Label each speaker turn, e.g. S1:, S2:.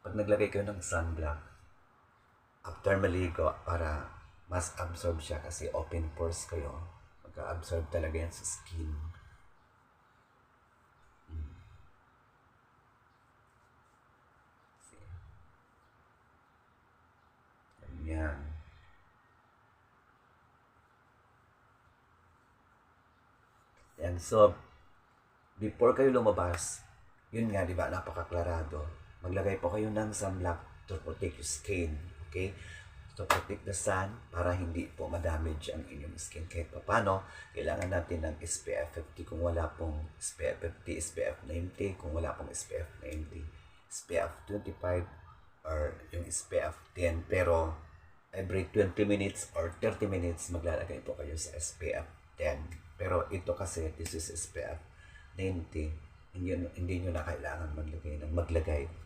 S1: pag naglagay kayo ng sunblock, after maligo, para mas absorb siya kasi open pores kayo, magka-absorb talaga yan sa skin. Yan. Yan. So, before kayo lumabas, yun nga, di ba, napakaklarado. Maglagay po kayo ng sunblock to protect your skin. Okay? To protect the sun para hindi po ma-damage ang inyong skin. Kahit pa paano, kailangan natin ng SPF 50 kung wala pong SPF 50, SPF 90, kung wala pong SPF 90, SPF 25, or yung SPF 10. Pero, every 20 minutes or 30 minutes, maglalagay po kayo sa SPF 10. Pero ito kasi, this is SPF 90. Hindi nyo na kailangan maglagay